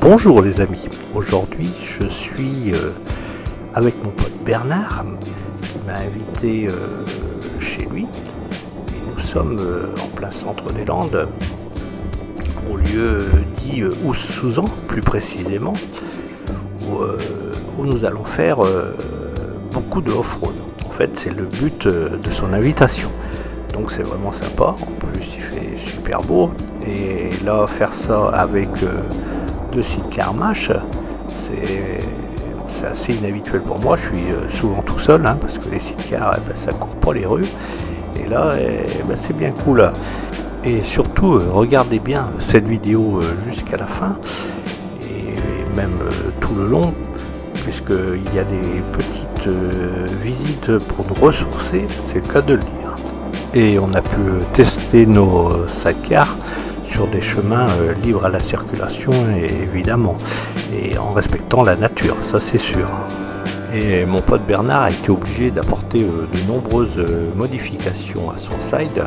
Bonjour les amis, aujourd'hui je suis avec mon pote Bernard qui m'a invité chez lui et nous sommes en plein centre des Landes, au lieu dit Ousse-Souzan plus précisément, où nous allons faire beaucoup de off-road. En fait c'est le but de son invitation, donc c'est vraiment sympa, en plus il fait super beau et là faire ça avec de sidecars MASH, c'est assez inhabituel pour moi. Je suis souvent tout seul parce que les sidecars ça court pas les rues et là c'est bien cool. Et surtout regardez bien cette vidéo jusqu'à la fin et même tout le long, puisqu'il y a des petites visites pour nous ressourcer, c'est le cas de le dire. Et on a pu tester nos sidecars sur des chemins libres à la circulation évidemment, et en respectant la nature, ça c'est sûr. Et mon pote Bernard a été obligé d'apporter de nombreuses modifications à son side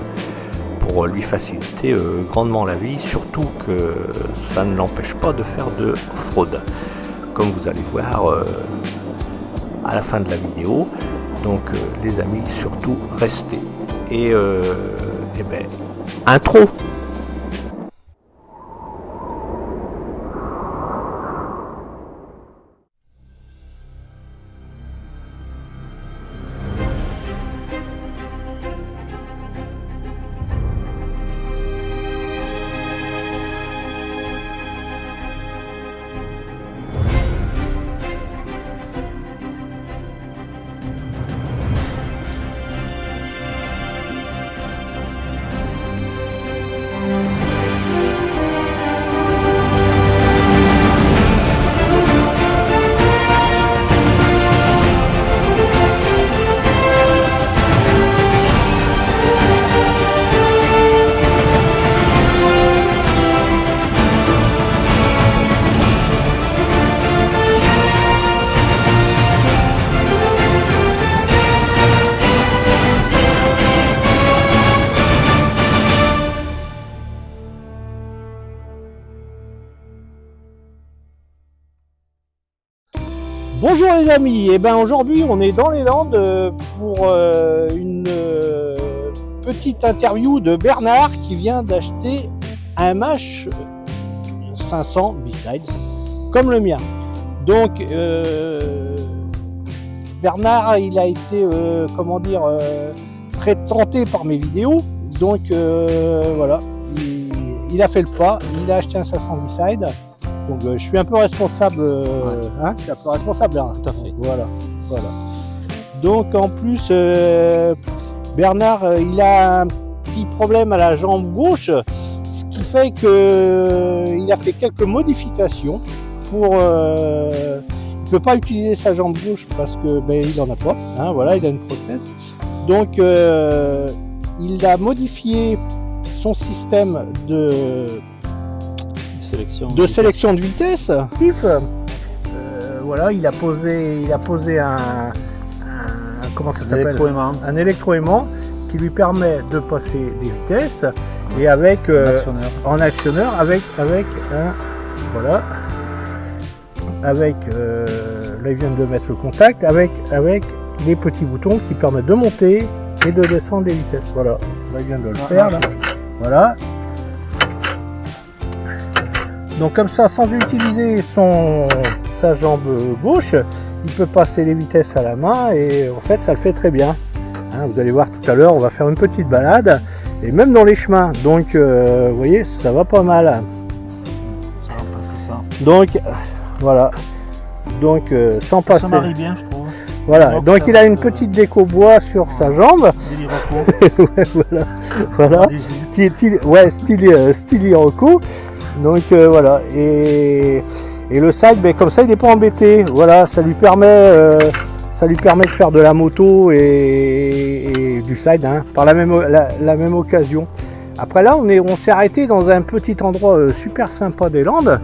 pour lui faciliter grandement la vie, surtout que ça ne l'empêche pas de faire de fraude, comme vous allez voir à la fin de la vidéo. Donc les amis, surtout restez. Et intro. Bonjour les amis, et aujourd'hui on est dans les Landes pour une petite interview de Bernard qui vient d'acheter un MASH 500 B-Side comme le mien. Donc Bernard il a été très tenté par mes vidéos, donc voilà, il a fait le pas, il a acheté un 500 B-Side. Donc je suis un peu responsable, je suis un peu responsable là. Tout à fait. Voilà. Donc en plus, Bernard, il a un petit problème à la jambe gauche, ce qui fait que il a fait quelques modifications pour. Il peut pas utiliser sa jambe gauche parce que il en a pas. Voilà, il a une prothèse. Donc il a modifié son système de sélection de vitesse. Voilà, il a posé un comment ça s'appelle, un électroaimant qui lui permet de passer des vitesses et avec en actionneur avec un voilà, avec là il vient de mettre le contact avec les petits boutons qui permettent de monter et de descendre les vitesses. Voilà, là il vient de le faire là. Voilà. Donc comme ça, sans utiliser sa jambe gauche, il peut passer les vitesses à la main et en fait ça le fait très bien. Vous allez voir tout à l'heure, on va faire une petite balade et même dans les chemins. Donc vous voyez, ça va pas mal. Ça va passer ça. Donc voilà. Donc sans passer. Ça marie bien, je trouve. Voilà. Donc il a une petite déco bois sur sa jambe. Ouais, voilà. Style Iroko. Donc voilà, et le side, comme ça il n'est pas embêté. Voilà, ça lui permet de faire de la moto et du side par la même occasion. Après là on s'est arrêté dans un petit endroit super sympa des Landes.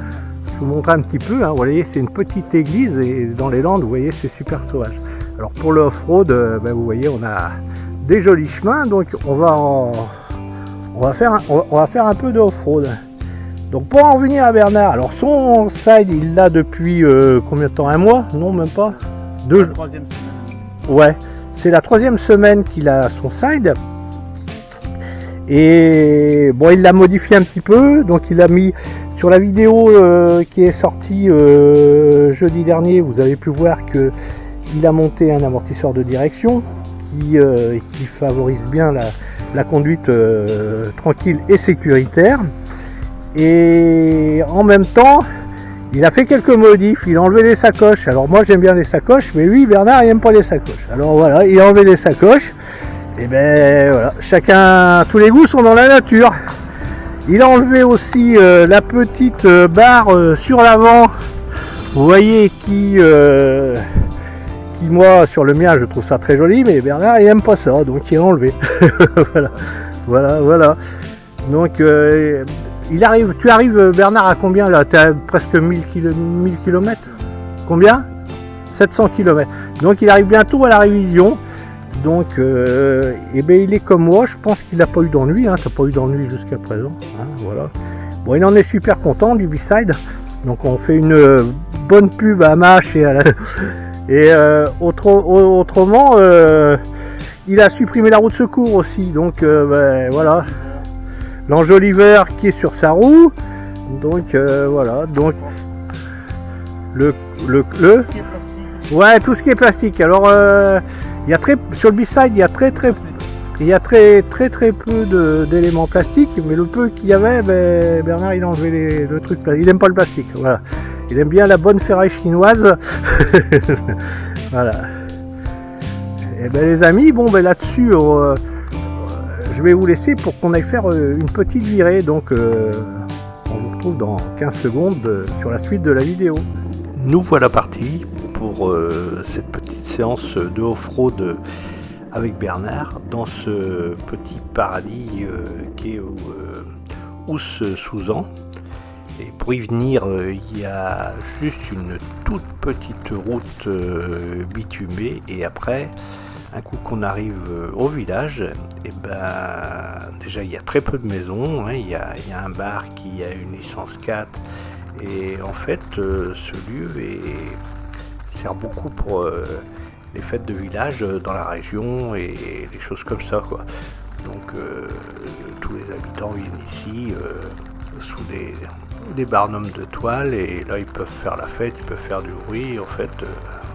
Je vous montre un petit peu, vous voyez, c'est une petite église et dans les Landes vous voyez c'est super sauvage. Alors pour le off-road, vous voyez on a des jolis chemins, donc on va faire un peu de off-road. Donc pour en revenir à Bernard, alors son side il l'a depuis combien de temps? Un mois? Non, même pas. La troisième semaine. Ouais, c'est la 3e semaine qu'il a son side. Et bon, il l'a modifié un petit peu, donc il a mis sur la vidéo qui est sortie jeudi dernier, vous avez pu voir que il a monté un amortisseur de direction qui favorise bien la conduite tranquille et sécuritaire. Et en même temps, il a fait quelques modifs, il a enlevé les sacoches. Alors moi j'aime bien les sacoches, mais lui Bernard il n'aime pas les sacoches. Alors voilà, il a enlevé les sacoches. Et ben voilà, chacun, tous les goûts sont dans la nature. Il a enlevé aussi la petite barre sur l'avant, vous voyez, qui moi sur le mien je trouve ça très joli, mais Bernard il aime pas ça, donc il a enlevé. voilà. Donc tu arrives Bernard à combien là? Tu as presque 1000 km. Combien? 700 km. Donc il arrive bientôt à la révision. Donc il est comme moi, je pense qu'il n'a pas eu d'ennui, hein. T'as pas eu d'ennui jusqu'à présent, hein, voilà. Bon, il en est super content du B-Side. Donc on fait une bonne pub à Mach et à la... Et autrement il a supprimé la roue de secours aussi, donc voilà, l'enjoliveur qui est sur sa roue, donc voilà, donc ouais, tout ce qui est plastique. Alors il y a sur le B-Side il y a très peu d'éléments plastiques, mais le peu qu'il y avait, Bernard il a enlevé le truc, il aime pas le plastique, voilà. Il aime bien la bonne ferraille chinoise. Voilà. Et les amis, bon là-dessus, je vais vous laisser pour qu'on aille faire une petite virée. Donc on vous retrouve dans 15 secondes sur la suite de la vidéo. Nous voilà partis pour cette petite séance de off-road avec Bernard dans ce petit paradis qui est Ouse-Souzan. Et pour y venir, il y a juste une toute petite route bitumée, et après, un coup qu'on arrive au village, et déjà il y a très peu de maisons, hein. Il y a un bar qui a une licence 4, et en fait ce lieu sert beaucoup pour les fêtes de village dans la région et les choses comme ça, quoi. Donc tous les habitants viennent ici sous des barnums de toile, et là ils peuvent faire la fête, ils peuvent faire du bruit, en fait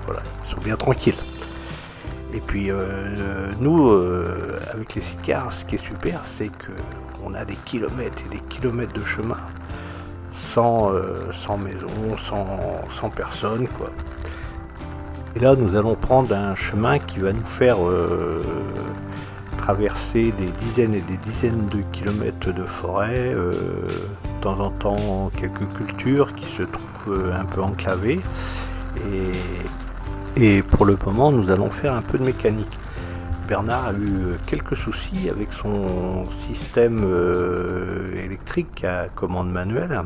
voilà, ils sont bien tranquilles. Et puis nous avec les sidecars, ce qui est super, c'est que on a des kilomètres et des kilomètres de chemin sans maison, sans personne, quoi. Et là nous allons prendre un chemin qui va nous faire traverser des dizaines et des dizaines de kilomètres de forêt, de temps en temps quelques cultures qui se trouvent un peu enclavées, et pour le moment nous allons faire un peu de mécanique. Bernard a eu quelques soucis avec son système électrique à commande manuelle,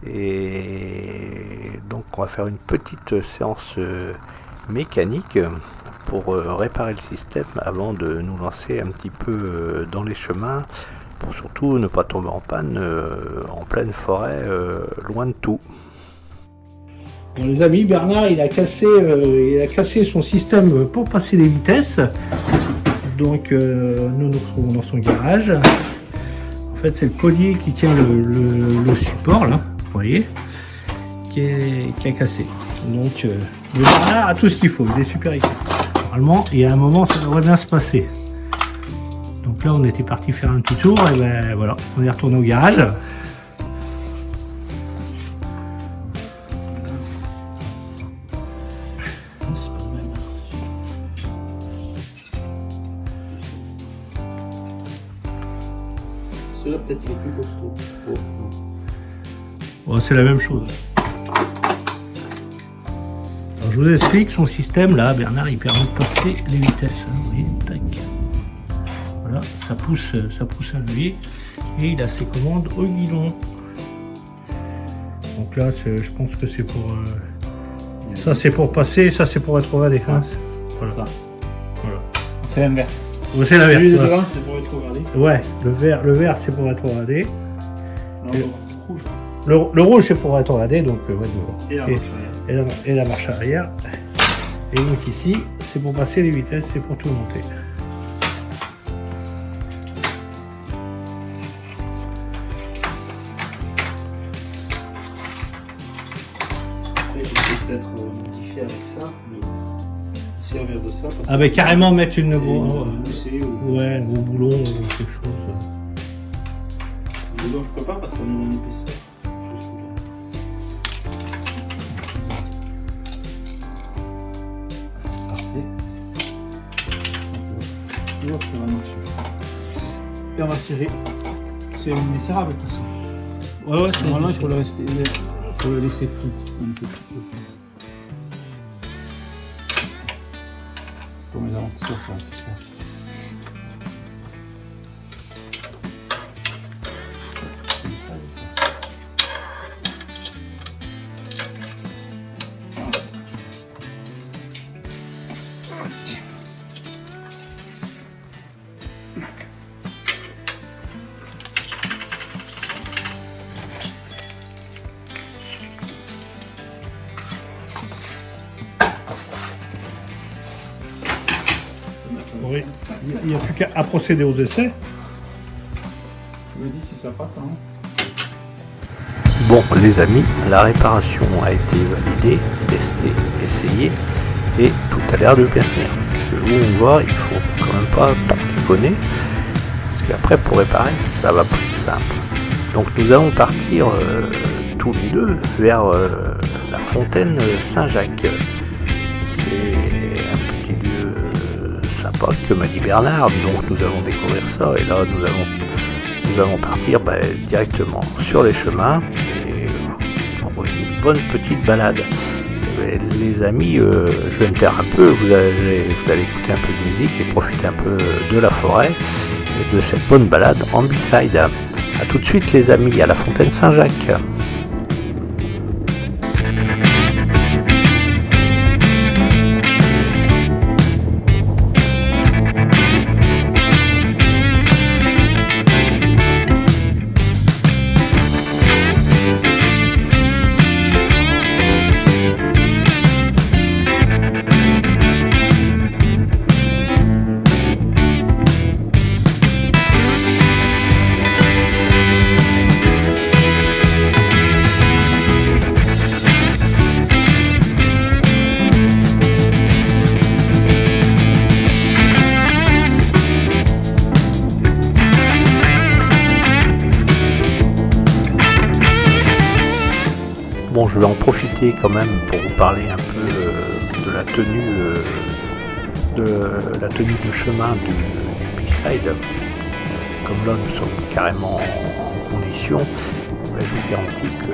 et donc on va faire une petite séance mécanique pour réparer le système avant de nous lancer un petit peu dans les chemins, pour surtout ne pas tomber en panne en pleine forêt, loin de tout. Bon, les amis, Bernard il a cassé son système pour passer les vitesses. Donc nous nous retrouvons dans son garage. En fait c'est le collier qui tient le support là, vous voyez, qui a cassé. Donc Bernard a tout ce qu'il faut, il est super équipé. Normalement, et à un moment, ça devrait bien se passer. Donc là, on était parti faire un petit tour, et voilà, on est retourné au garage. Celui-là, peut-être il est plus costaud. Bon, c'est la même chose. Alors, je vous explique son système là, Bernard, il permet de passer les vitesses. Vous voyez, tac. Voilà, ça pousse à lui, et il a ses commandes au guidon. Donc là, je pense que c'est pour ça, c'est pour passer, ça c'est pour rétrograder. Hein. Voilà. Ça. Voilà. C'est l'inverse. Ouais, c'est l'inverse. Celui de Voilà. devant, c'est pour rétrograder. Ouais, le vert c'est pour rétrograder. Non, rouge. Le rouge, c'est pour rétrograder, donc ouais, Et la Et- marche arrière. et la marche arrière. Et donc ici, c'est pour passer les vitesses, c'est pour tout monter. Après, je peux peut-être modifier avec ça, me servir de ça. Parce Ah bah carrément mettre une mousser ou... ouais, un gros boulon ou quelque chose. Mais non, je peux pas parce qu'on est en épaisseur. Je suis là. Parfait. Et hop, ça va marcher. Et on va serrer. C'est serrable de toute façon. Ouais, ouais, Normalement, il faut le laisser flou un peu. Pour mes amortisseurs, ça va se faire. Oui. Il n'y a plus qu'à procéder aux essais. Je me dis si ça passe, hein. Bon, les amis, la réparation a été validée, testée, essayée, et tout a l'air de bien venir. Parce que où on voit, il faut quand même pas trop déconner, parce qu'après pour réparer, ça va plus être simple. Donc nous allons partir tous les deux vers la fontaine Saint-Jacques. C'est un petit lieu sympa que m'a dit Bernard, donc nous allons découvrir ça, et là nous allons partir directement sur les chemins et pour une bonne petite balade. Les amis, je vais me taire un peu, vous allez écouter un peu de musique et profiter un peu de la forêt et de cette bonne balade en B-side. A tout de suite les amis, à la fontaine Saint-Jacques. Bon, je vais en profiter quand même pour vous parler un peu de la tenue de chemin du B-side. Comme là, nous sommes carrément en condition, je vous garantis que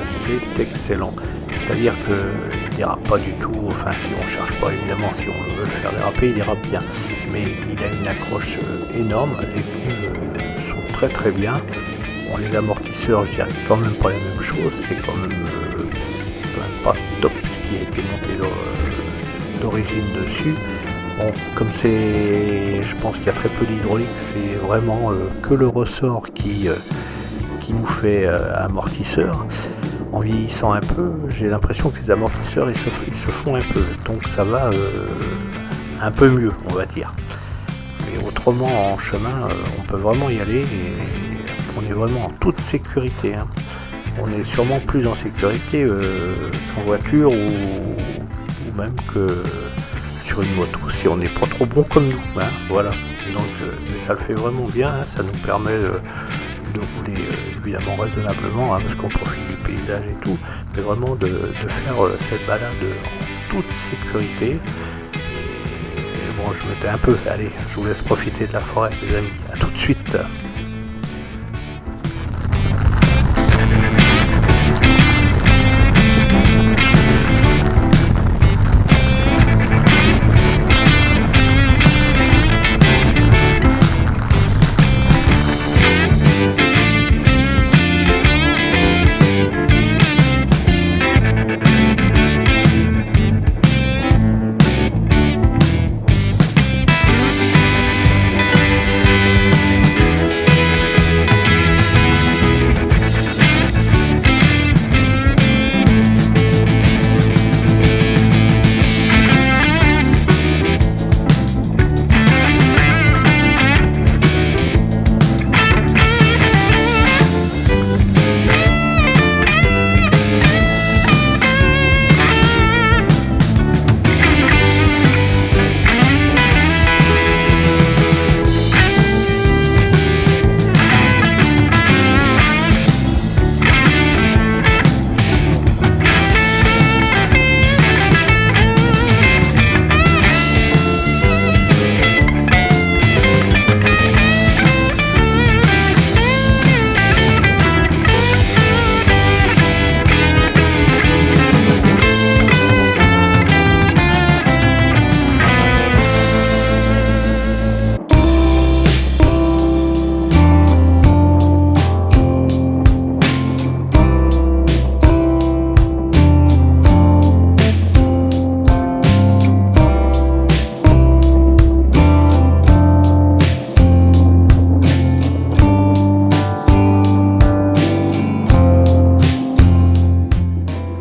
c'est excellent. C'est-à-dire qu'il ne dérape pas du tout, enfin si on ne cherche pas évidemment, si on veut le faire déraper, il dérape bien. Mais il a une accroche énorme, les pneus sont très très bien. Bon, les amortisseurs, je dirais quand même pas la même chose, c'est quand même pas top ce qui a été monté d'origine dessus. Bon, comme je pense qu'il y a très peu d'hydraulique, c'est vraiment que le ressort qui nous fait amortisseur. En vieillissant un peu, j'ai l'impression que les amortisseurs ils se font un peu, donc ça va un peu mieux, on va dire. Mais autrement, en chemin, on peut vraiment y aller et on est vraiment en toute sécurité. Hein. On est sûrement plus en sécurité qu'en voiture ou même que sur une moto, si on n'est pas trop bon comme nous. Hein. Voilà. Donc, mais ça le fait vraiment bien, hein. Ça nous permet de rouler évidemment raisonnablement, hein, parce qu'on profite du paysage et tout, mais vraiment de faire cette balade en toute sécurité. Et bon, je me tais un peu. Allez, je vous laisse profiter de la forêt, les amis. À tout de suite.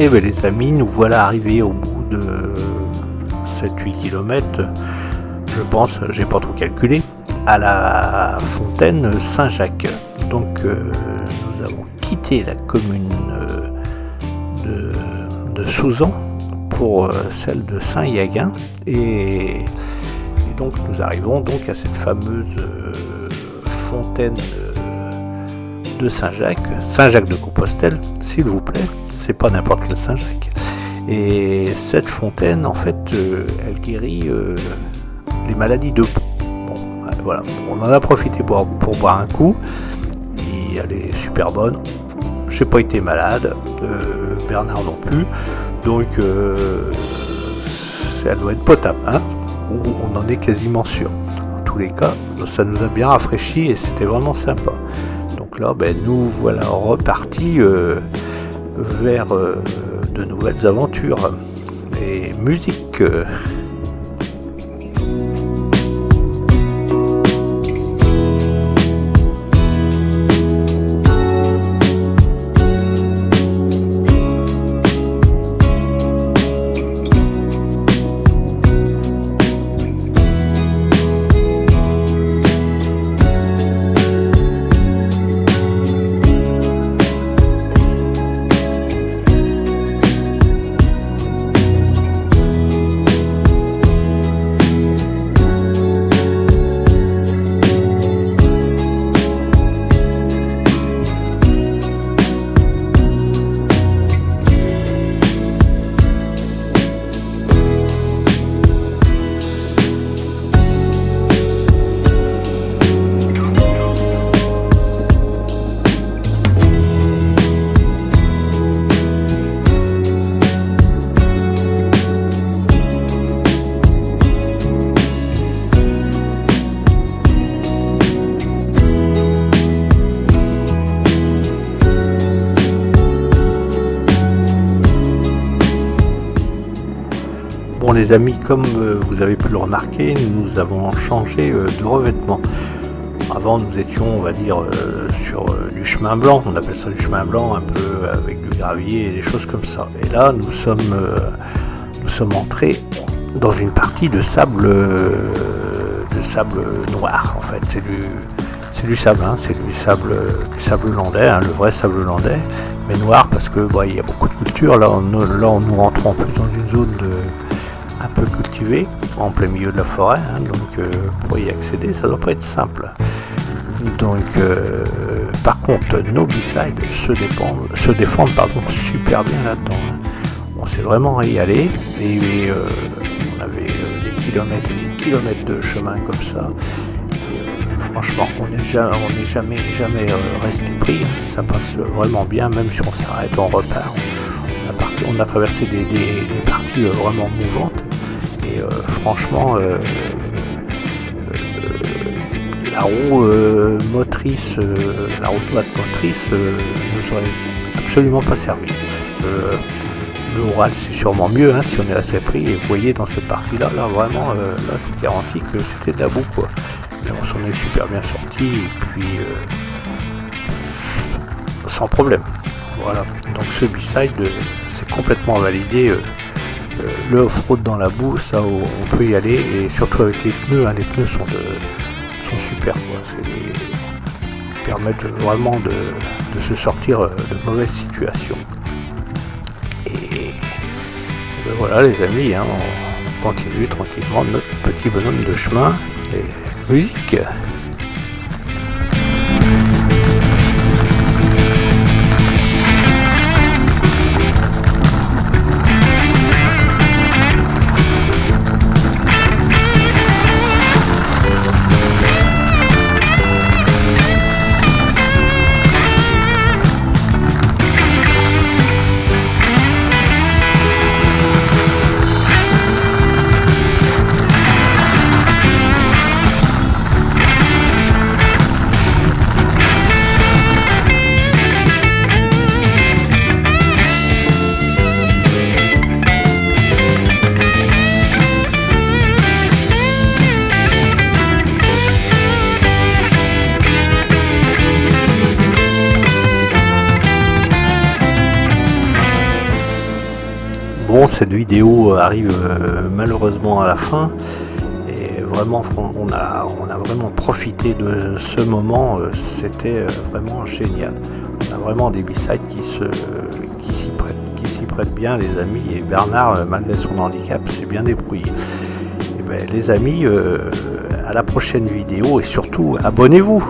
Et bien les amis, nous voilà arrivés au bout de 7-8 km, je pense, j'ai pas trop calculé, à la fontaine Saint-Jacques. Donc nous avons quitté la commune de Souzan pour celle de Saint-Yagain et donc nous arrivons donc à cette fameuse fontaine de Saint-Jacques, Saint-Jacques de Compostelle, s'il vous plaît, c'est pas n'importe quel Saint-Jacques. Et cette fontaine, en fait, elle guérit les maladies de peau. Bon, voilà, on en a profité pour boire un coup, et elle est super bonne. J'ai pas été malade, Bernard non plus, donc elle doit être potable, hein, on en est quasiment sûr. En tous les cas, ça nous a bien rafraîchi et c'était vraiment sympa. Donc là, nous voilà repartis vers de nouvelles aventures et musique. Bon les amis, comme vous avez pu le remarquer, nous avons changé de revêtement. Avant nous étions, on va dire, sur du chemin blanc, on appelle ça du chemin blanc, un peu avec du gravier et des choses comme ça. Et là nous sommes entrés dans une partie de sable noir en fait. C'est du sable, hein, c'est du sable landais, hein, le vrai sable landais, mais noir parce que il y a beaucoup de culture. Là nous rentrons plus dans une zone un peu cultivée, en plein milieu de la forêt, hein, donc pour y accéder, ça doit pas être simple. Donc, par contre, nos B-sides se défendent super bien là-dedans. On s'est vraiment régalé et on avait des kilomètres et des kilomètres de chemin comme ça. Et, franchement, on n'est jamais resté pris. Ça passe vraiment bien, même si on s'arrête, on repart. On a traversé des parties vraiment mouvantes et franchement la roue motrice, la roue droite motrice nous aurait absolument pas servi. Le Oural c'est sûrement mieux, hein, si on est assez pris, et vous voyez dans cette partie là vraiment là je vous garantis que c'était de la boue quoi. Mais on s'en est super bien sorti et puis sans problème. Voilà, donc ce B-side c'est complètement validé, le off-road dans la boue, ça on peut y aller, et surtout avec les pneus, hein, les pneus sont super quoi, permettent vraiment de se sortir de mauvaises situations. Et voilà les amis, hein, on continue tranquillement notre petit bonhomme de chemin et musique. bon, cette vidéo arrive malheureusement à la fin. Et vraiment, on a vraiment profité de ce moment. C'était vraiment génial. On a vraiment des B-sides qui s'y prêtent bien, les amis. Et Bernard, malgré son handicap, s'est bien débrouillé. Et ben, les amis, à la prochaine vidéo et surtout, abonnez-vous.